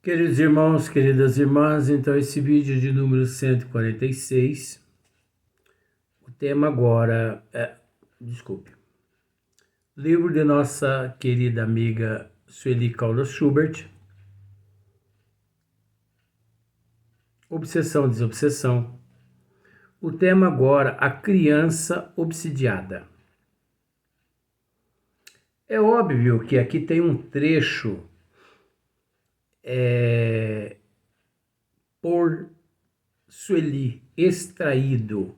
Queridos irmãos, queridas irmãs, então esse vídeo de número 146, o tema agora livro de nossa querida amiga Sueli Caldas Schubert, Obsessão, Desobsessão. O tema agora, a criança obsidiada. É óbvio que aqui tem um trecho por Sueli, extraído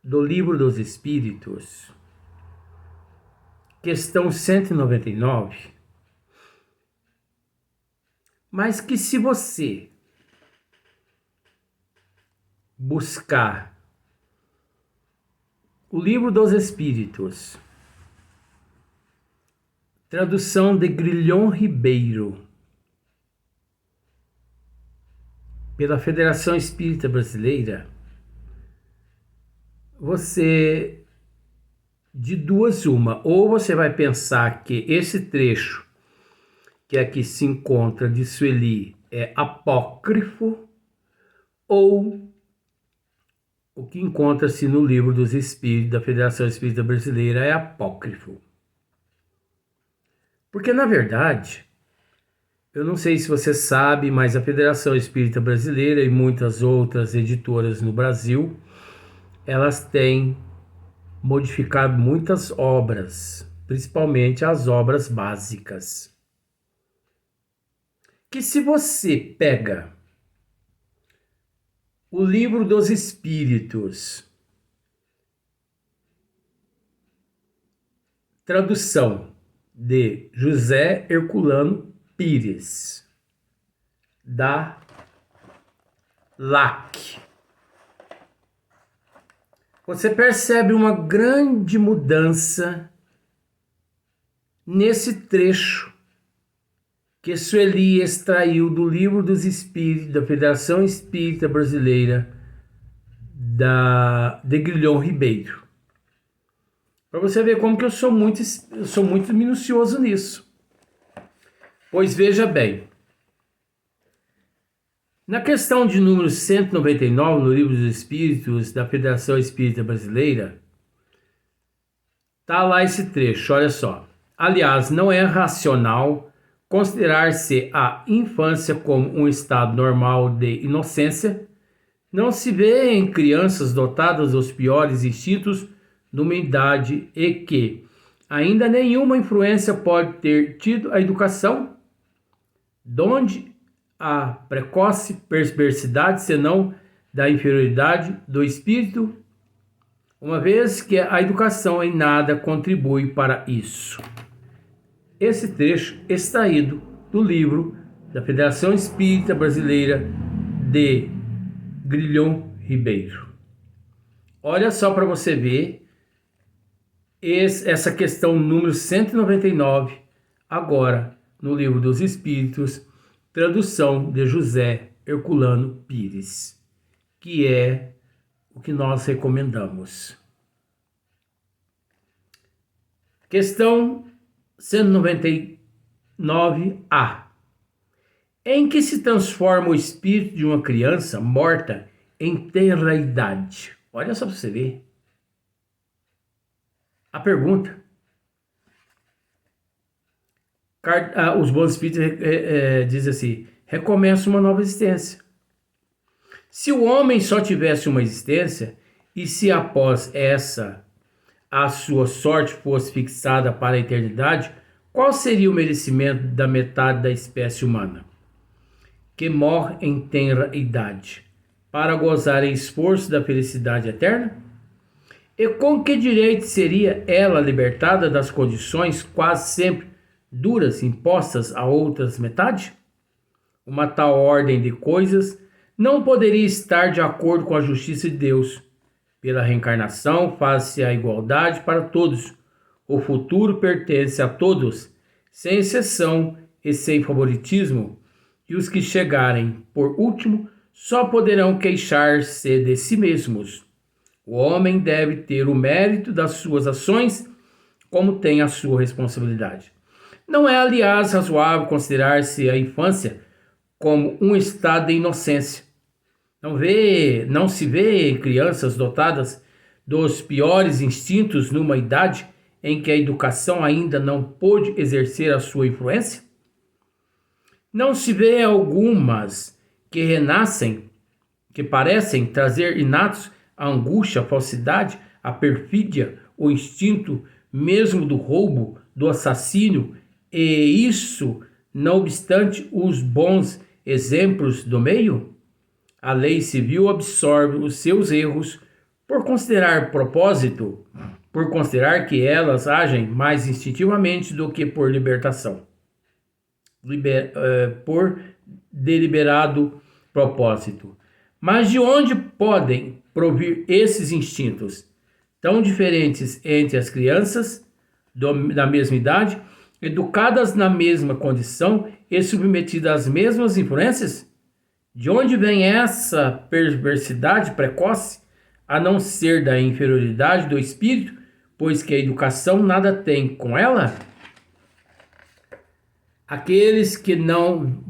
do Livro dos Espíritos, questão 199, mas que se você buscar o Livro dos Espíritos, tradução de Grilhom Ribeiro, pela Federação Espírita Brasileira, você, de duas uma, ou você vai pensar que esse trecho que aqui se encontra de Sueli é apócrifo, ou o que encontra-se no Livro dos Espíritos da Federação Espírita Brasileira é apócrifo. Porque, na verdade, eu não sei se você sabe, mas a Federação Espírita Brasileira e muitas outras editoras no Brasil, elas têm modificado muitas obras, principalmente as obras básicas. Que se você pega o Livro dos Espíritos, tradução de José Herculano Pires, da LAC, você percebe uma grande mudança nesse trecho que Sueli extraiu do Livro dos Espíritos da Federação Espírita Brasileira de Grilhom Ribeiro. Para você ver como que eu sou muito minucioso nisso. Pois veja bem, na questão de número 199, no Livro dos Espíritos da Federação Espírita Brasileira, tá lá esse trecho, olha só. Aliás, não é racional considerar-se a infância como um estado normal de inocência. Não se vê em crianças dotadas dos piores instintos numa idade e que ainda nenhuma influência pode ter tido a educação, donde a precoce perversidade, senão da inferioridade do espírito, uma vez que a educação em nada contribui para isso. Esse trecho extraído do livro da Federação Espírita Brasileira de Grilhom Ribeiro. Olha só para você ver essa questão número 199, agora no Livro dos Espíritos, tradução de José Herculano Pires, que é o que nós recomendamos. Questão 199A. Em que se transforma o espírito de uma criança morta em tenra idade? Olha só para você ver. A pergunta. Os bons espíritos dizem assim: recomeça uma nova existência. Se o homem só tivesse uma existência, e se após essa a sua sorte fosse fixada para a eternidade, qual seria o merecimento da metade da espécie humana, que morre em tenra idade, para gozar em esforço da felicidade eterna? E com que direito seria ela libertada das condições quase sempre duras impostas a outras metades? Uma tal ordem de coisas não poderia estar de acordo com a justiça de Deus. Pela reencarnação faz-se a igualdade para todos. O futuro pertence a todos, sem exceção e sem favoritismo, e os que chegarem por último só poderão queixar-se de si mesmos. O homem deve ter o mérito das suas ações, como tem a sua responsabilidade. Não é, aliás, razoável considerar-se a infância como um estado de inocência. Não se vê crianças dotadas dos piores instintos numa idade em que a educação ainda não pôde exercer a sua influência? Não se vê algumas que renascem, que parecem trazer inatos a angústia, a falsidade, a perfídia, o instinto mesmo do roubo, do assassínio, e isso, não obstante os bons exemplos do meio? A lei civil absorve os seus erros por considerar propósito, por considerar que elas agem mais instintivamente do que por libertação, por deliberado propósito. Mas de onde podem provir esses instintos tão diferentes entre as crianças da mesma idade, educadas na mesma condição e submetidas às mesmas influências? De onde vem essa perversidade precoce, a não ser da inferioridade do espírito, pois que a educação nada tem com ela? Aqueles que não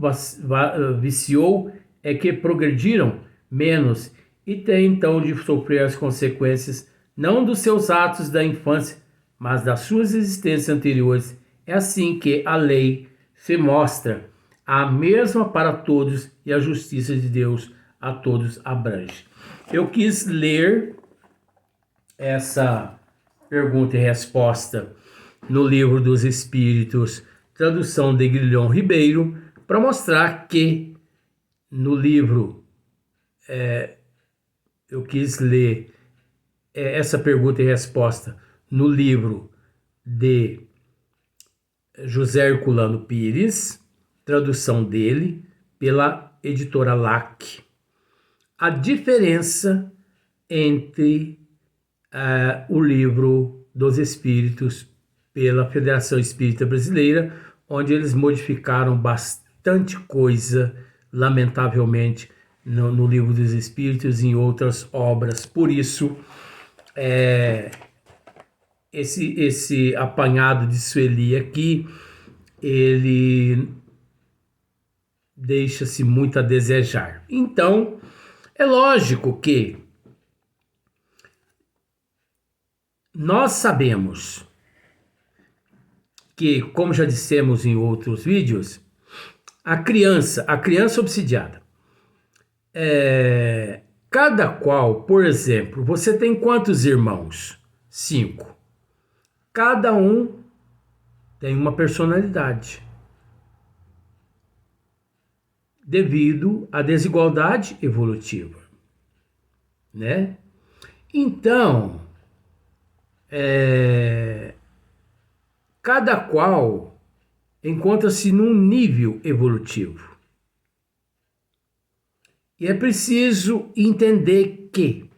viciou é que progrediram menos e têm então de sofrer as consequências não dos seus atos da infância, mas das suas existências anteriores. É assim que a lei se mostra a mesma para todos e a justiça de Deus a todos abrange. Eu quis ler essa pergunta e resposta no Livro dos Espíritos, tradução de Grilhom Ribeiro, para mostrar que no livro eu quis ler essa pergunta e resposta no livro de José Herculano Pires, tradução dele pela editora LAC. A diferença entre o Livro dos Espíritos pela Federação Espírita Brasileira, onde eles modificaram bastante coisa, lamentavelmente, no Livro dos Espíritos e em outras obras. Por isso, esse apanhado de Sueli aqui, ele deixa-se muito a desejar. Então, é lógico que nós sabemos que, como já dissemos em outros vídeos, a criança obsidiada, cada qual, por exemplo, você tem quantos irmãos? 5. Cada um tem uma personalidade, devido à desigualdade evolutiva, né? Então, cada qual encontra-se num nível evolutivo. E é preciso entender que,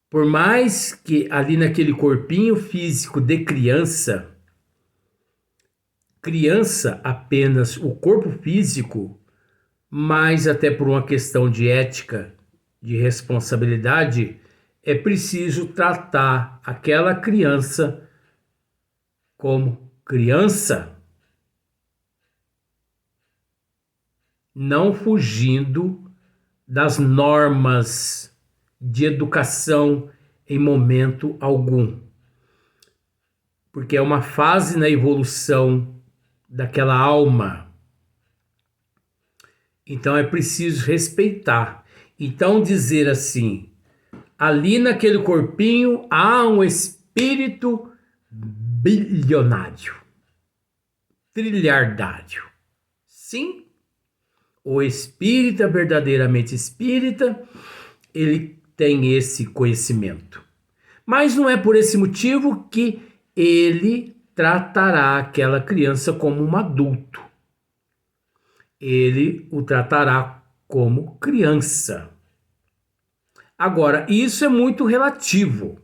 por mais que ali naquele corpinho físico de criança apenas o corpo físico, mas até por uma questão de ética, de responsabilidade, é preciso tratar aquela criança como criança, não fugindo das normas de educação em momento algum, porque é uma fase na evolução daquela alma. Então é preciso respeitar. Então dizer assim, ali naquele corpinho há um espírito bilionário, trilhardário. Sim, o espírita verdadeiramente espírita, ele tem esse conhecimento. Mas não é por esse motivo que ele tratará aquela criança como um adulto. Ele o tratará como criança. Agora, isso é muito relativo,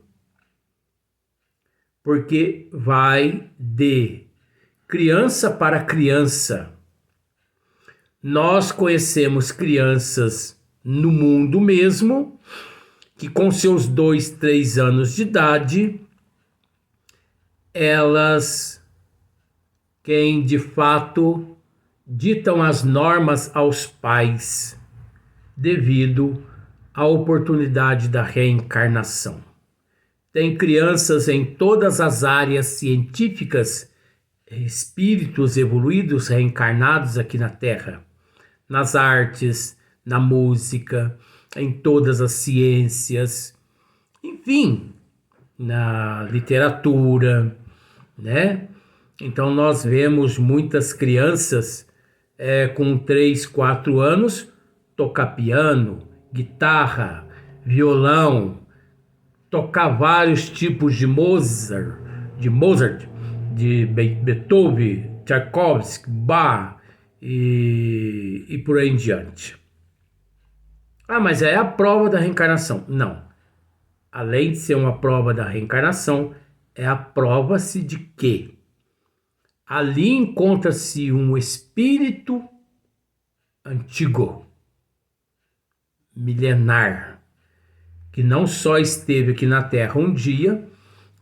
porque vai de criança para criança. Nós conhecemos crianças no mundo mesmo, que com seus 2, 3 anos de idade, elas, quem de fato ditam as normas aos pais devido à oportunidade da reencarnação. Tem crianças em todas as áreas científicas, espíritos evoluídos reencarnados aqui na Terra, nas artes, na música, em todas as ciências, enfim, na literatura, né? Então nós vemos muitas crianças com 3, 4 anos tocar piano, guitarra, violão, tocar vários tipos de Beethoven, Tchaikovsky, Bach e por aí em diante. Ah, mas é a prova da reencarnação. Não. Além de ser uma prova da reencarnação, é a prova-se de que ali encontra-se um espírito antigo, milenar, que não só esteve aqui na Terra um dia,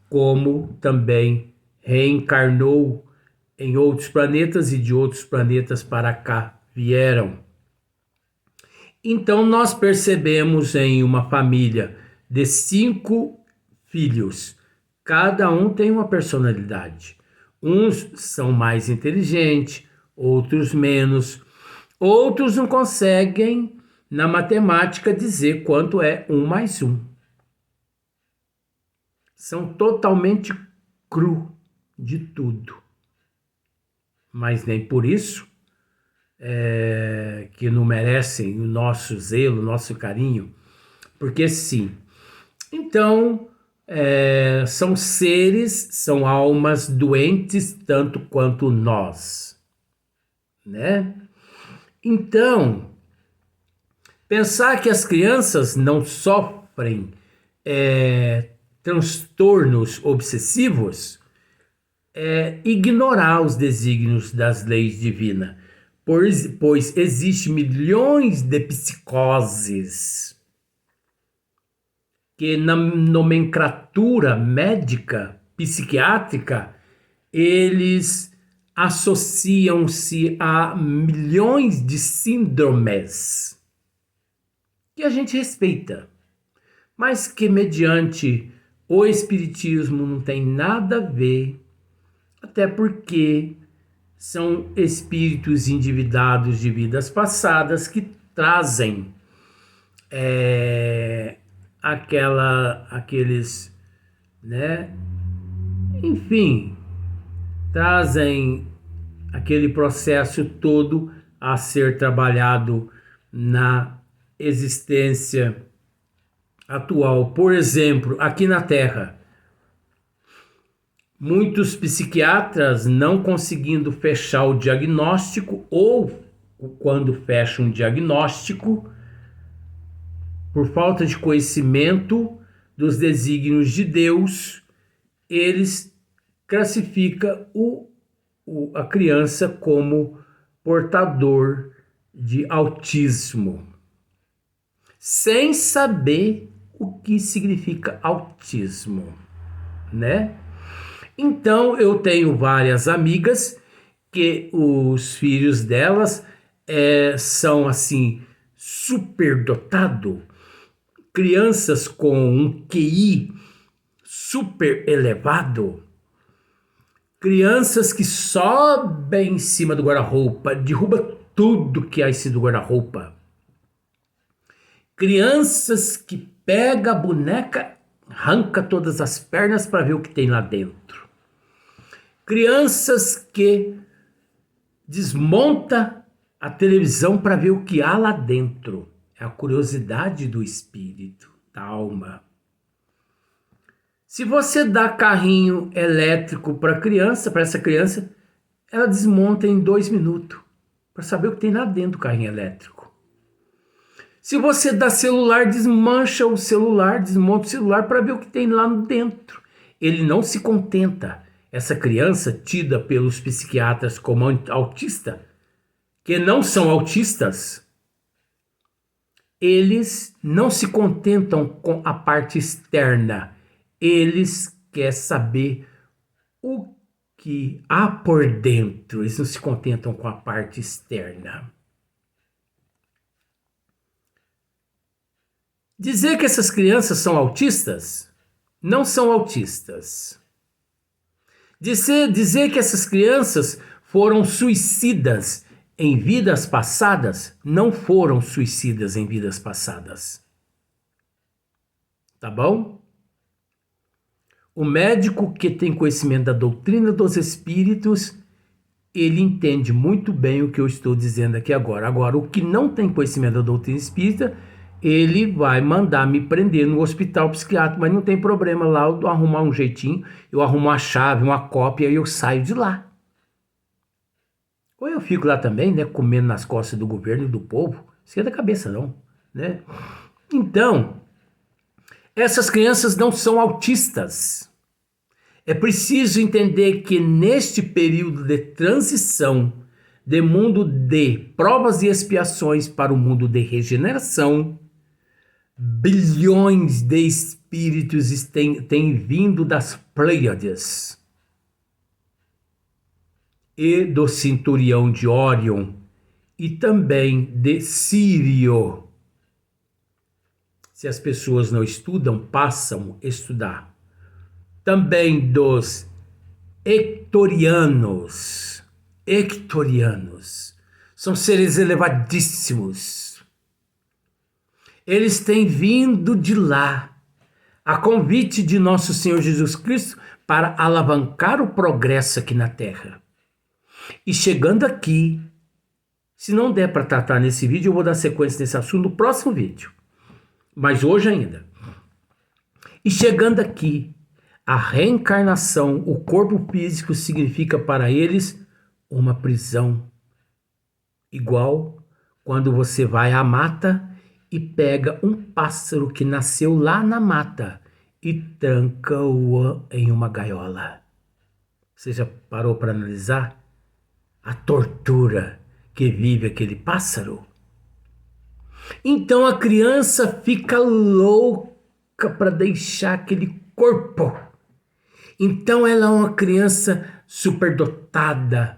como também reencarnou em outros planetas e de outros planetas para cá vieram. Então nós percebemos em uma família de 5 filhos, cada um tem uma personalidade. Uns são mais inteligentes, outros menos, outros não conseguem na matemática dizer quanto é 1 mais 1. São totalmente cru de tudo. Mas nem por isso que não merecem o nosso zelo, o nosso carinho, porque sim. Então, são seres, são almas doentes tanto quanto nós, né? Então, pensar que as crianças não sofrem transtornos obsessivos é ignorar os desígnios das leis divinas, pois existem milhões de psicoses que na nomenclatura médica, psiquiátrica, eles associam-se a milhões de síndromes que a gente respeita, mas que mediante o espiritismo não tem nada a ver, até porque são espíritos endividados de vidas passadas que trazem aqueles, né? Enfim, trazem aquele processo todo a ser trabalhado na existência atual. Por exemplo, aqui na Terra, muitos psiquiatras não conseguindo fechar o diagnóstico, ou quando fecham um diagnóstico, por falta de conhecimento dos desígnios de Deus, eles classificam a criança como portador de autismo, sem saber o que significa autismo, né? Então eu tenho várias amigas que os filhos delas são assim superdotados, crianças com um QI super elevado, crianças que sobem em cima do guarda-roupa, derruba tudo que há em cima do guarda-roupa, crianças que pega a boneca, arranca todas as pernas para ver o que tem lá dentro, crianças que desmonta a televisão para ver o que há lá dentro. É a curiosidade do espírito, da alma. Se você dá carrinho elétrico para essa criança, ela desmonta em 2 minutos para saber o que tem lá dentro do carrinho elétrico. Se você dá celular, desmancha o celular, desmonta o celular para ver o que tem lá dentro. Ele não se contenta. Essa criança, tida pelos psiquiatras como autista, que não são autistas, eles não se contentam com a parte externa. Eles querem saber o que há por dentro. Eles não se contentam com a parte externa. Dizer que essas crianças são autistas? Não são autistas. Dizer que essas crianças foram suicidas em vidas passadas? Não foram suicidas em vidas passadas. Tá bom? O médico que tem conhecimento da doutrina dos espíritos, ele entende muito bem o que eu estou dizendo aqui agora. Agora, o que não tem conhecimento da doutrina espírita, ele vai mandar me prender no hospital psiquiátrico, mas não tem problema lá, eu arrumar um jeitinho, eu arrumo uma chave, uma cópia e eu saio de lá. Ou eu fico lá também, né, comendo nas costas do governo e do povo, esquenta a cabeça não, né? Então, essas crianças não são autistas. É preciso entender que neste período de transição, de mundo de provas e expiações para o mundo de regeneração, bilhões de espíritos têm vindo das Pleiades e do Cinturão de Órion e também de Sírio. Se as pessoas não estudam, passam a estudar. Também dos Ectorianos. Ectorianos são seres elevadíssimos. Eles têm vindo de lá, a convite de nosso Senhor Jesus Cristo para alavancar o progresso aqui na Terra. E chegando aqui, se não der para tratar nesse vídeo, eu vou dar sequência nesse assunto no próximo vídeo. Mas hoje ainda. E chegando aqui, a reencarnação, o corpo físico significa para eles uma prisão. Igual quando você vai à mata e pega um pássaro que nasceu lá na mata e tranca-o em uma gaiola. Você já parou para analisar a tortura que vive aquele pássaro? Então a criança fica louca para deixar aquele corpo. Então ela é uma criança superdotada,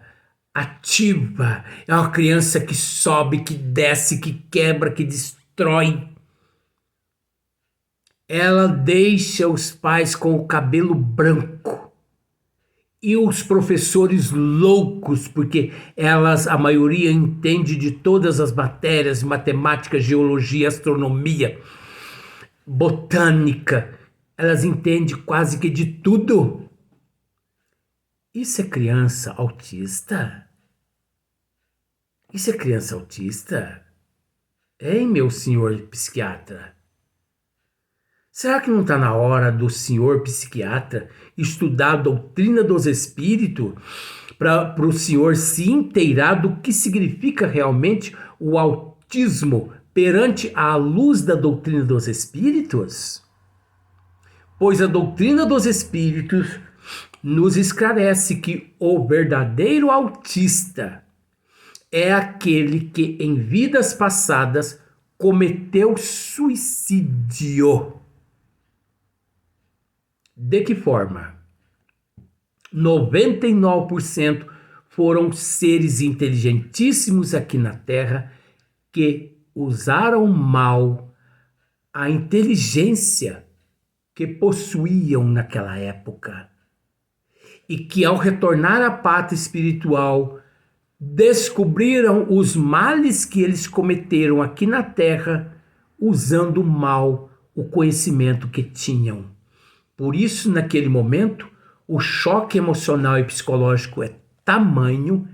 ativa, é uma criança que sobe, que desce, que quebra, que destrói. Ela deixa os pais com o cabelo branco e os professores loucos, porque a maioria entende de todas as matérias, matemática, geologia, astronomia, botânica, elas entendem quase que de tudo. Isso é criança autista? Isso é criança autista? Hein, meu senhor psiquiatra? Será que não está na hora do senhor psiquiatra estudar a doutrina dos espíritos para o senhor se inteirar do que significa realmente o autismo perante a luz da doutrina dos espíritos? Pois a doutrina dos espíritos nos esclarece que o verdadeiro autista é aquele que em vidas passadas cometeu suicídio. De que forma? 99% foram seres inteligentíssimos aqui na Terra que usaram mal a inteligência que possuíam naquela época e que ao retornar à pátria espiritual descobriram os males que eles cometeram aqui na Terra usando mal o conhecimento que tinham. Por isso, naquele momento, o choque emocional e psicológico é tamanho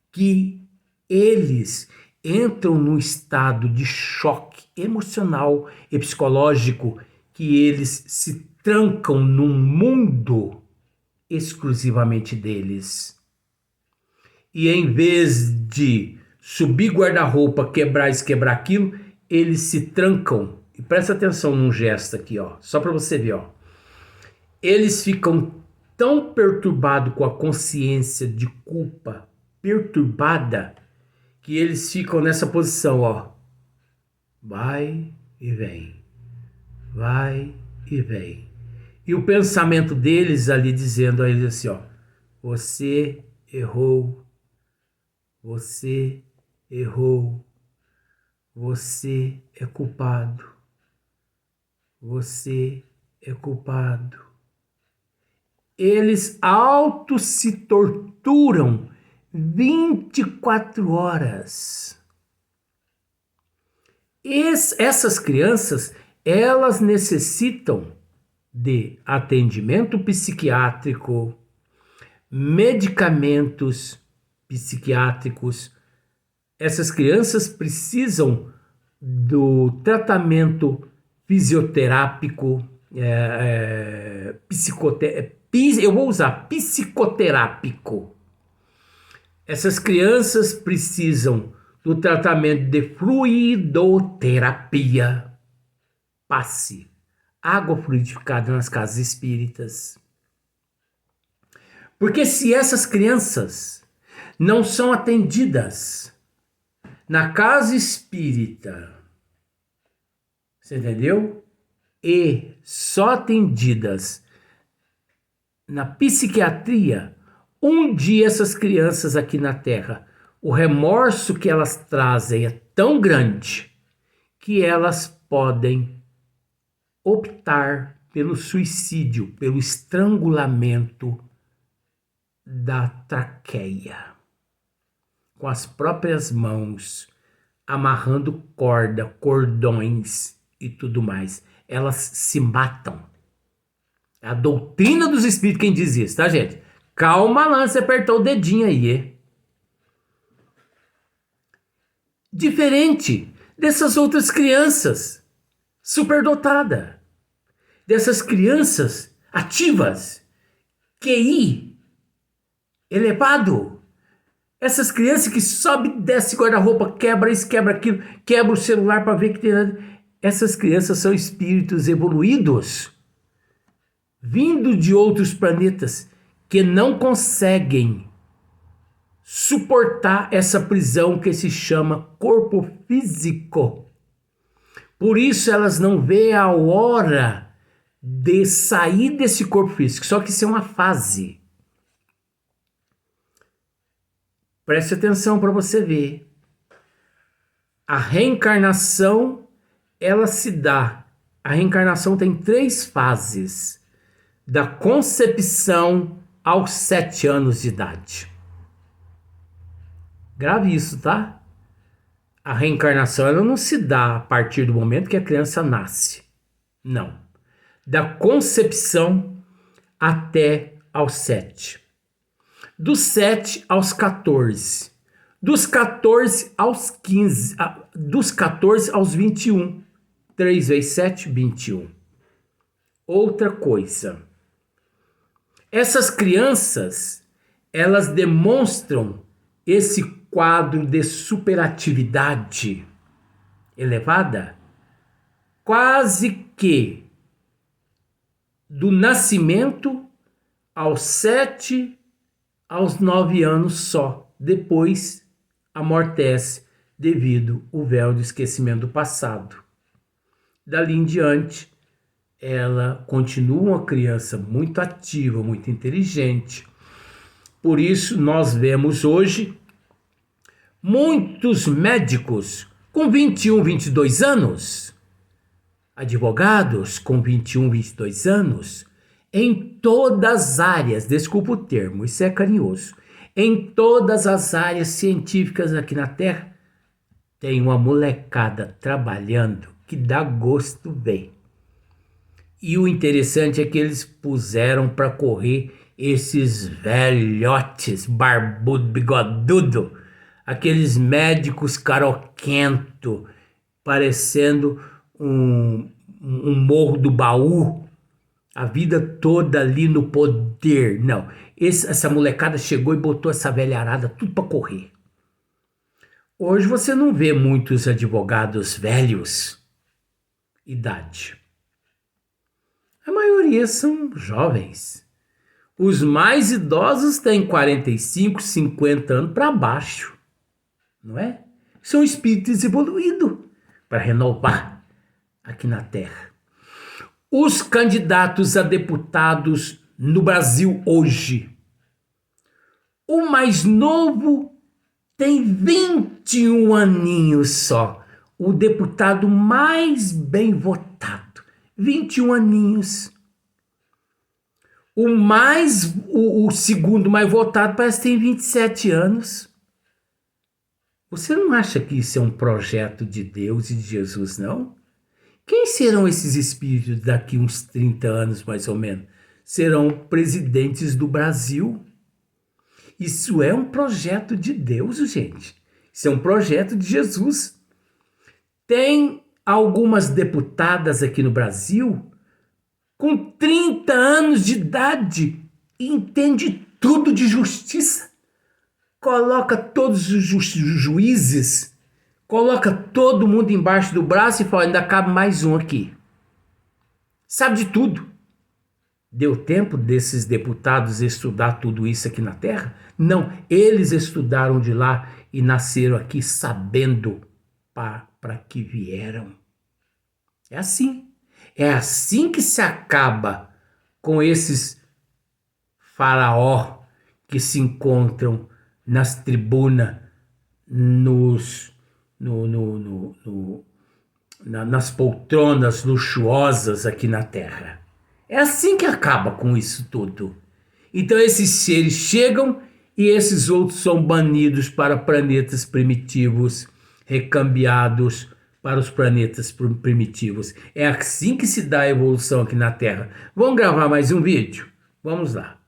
que eles entram num estado de choque emocional e psicológico que eles se trancam num mundo exclusivamente deles. E em vez de subir guarda-roupa, quebrar isso, quebrar aquilo, eles se trancam. E presta atenção num gesto aqui, ó, só para você ver, ó. Eles ficam tão perturbados com a consciência de culpa perturbada que eles ficam nessa posição, ó. Vai e vem. Vai e vem. E o pensamento deles ali dizendo a eles assim, ó. Você errou. Você errou. Você é culpado. Você é culpado. Eles auto se torturam 24 horas. Essas crianças, elas necessitam de atendimento psiquiátrico, medicamentos psiquiátricos. Essas crianças precisam do tratamento fisioterápico, eu vou usar psicoterápico. Essas crianças precisam do tratamento de fluidoterapia. Passe água fluidificada nas casas espíritas. Porque se essas crianças não são atendidas na casa espírita, você entendeu? E só atendidas na psiquiatria, um dia essas crianças aqui na Terra, o remorso que elas trazem é tão grande que elas podem optar pelo suicídio, pelo estrangulamento da traqueia, com as próprias mãos, amarrando corda, cordões e tudo mais. Elas se matam. É a doutrina dos espíritos quem diz isso, tá, gente? Calma lá, você apertou o dedinho aí. Diferente dessas outras crianças superdotadas, dessas crianças ativas, QI elevado, essas crianças que sobe e desce guarda-roupa, quebra isso, quebra aquilo, quebra o celular para ver que tem nada. Essas crianças são espíritos evoluídos, vindo de outros planetas, que não conseguem suportar essa prisão que se chama corpo físico. Por isso elas não veem a hora de sair desse corpo físico. Só que isso é uma fase. Preste atenção para você ver. A reencarnação, ela se dá. A reencarnação tem 3 fases. Da concepção aos 7 anos de idade. Grave isso, tá? A reencarnação ela não se dá a partir do momento que a criança nasce. Não. Da concepção até aos 7. Dos 7 aos 14. Dos 14 aos 15. Dos 14 aos 21. 3 vezes 7, 21. Outra coisa. Essas crianças, elas demonstram esse quadro de superatividade elevada quase que do nascimento aos 7, aos 9 anos só. Depois amortece devido ao véu do esquecimento do passado. Dali em diante, ela continua uma criança muito ativa, muito inteligente. Por isso, nós vemos hoje muitos médicos com 21, 22 anos, advogados com 21, 22 anos, em todas as áreas, desculpa o termo, isso é carinhoso, em todas as áreas científicas aqui na Terra, tem uma molecada trabalhando que dá gosto ver. E o interessante é que eles puseram para correr esses velhotes, barbudo, bigodudo, aqueles médicos caroquento, parecendo um morro do baú, a vida toda ali no poder. Não, essa molecada chegou e botou essa velharada tudo para correr. Hoje você não vê muitos advogados velhos, idade. A maioria são jovens. Os mais idosos têm 45, 50 anos para baixo, não é? São espíritos evoluídos para renovar aqui na Terra. Os candidatos a deputados no Brasil hoje O mais novo tem 21 aninhos só. O deputado mais bem votado. 21 aninhos. O segundo mais votado parece que tem 27 anos. Você não acha que isso é um projeto de Deus e de Jesus, não? Quem serão esses espíritos daqui uns 30 anos, mais ou menos? Serão presidentes do Brasil. Isso é um projeto de Deus, gente. Isso é um projeto de Jesus. Tem algumas deputadas aqui no Brasil com 30 anos de idade e entende tudo de justiça. Coloca todos os juízes, coloca todo mundo embaixo do braço e fala, ainda cabe mais um aqui. Sabe de tudo. Deu tempo desses deputados estudar tudo isso aqui na Terra? Não, eles estudaram de lá e nasceram aqui sabendo para que vieram. É assim. É assim que se acaba com esses faraó que se encontram nas tribunas, nas poltronas luxuosas aqui na Terra. É assim que acaba com isso tudo. Então esses seres chegam e esses outros são banidos para planetas primitivos, recambiados para os planetas primitivos. É assim que se dá a evolução aqui na Terra. Vamos gravar mais um vídeo? Vamos lá.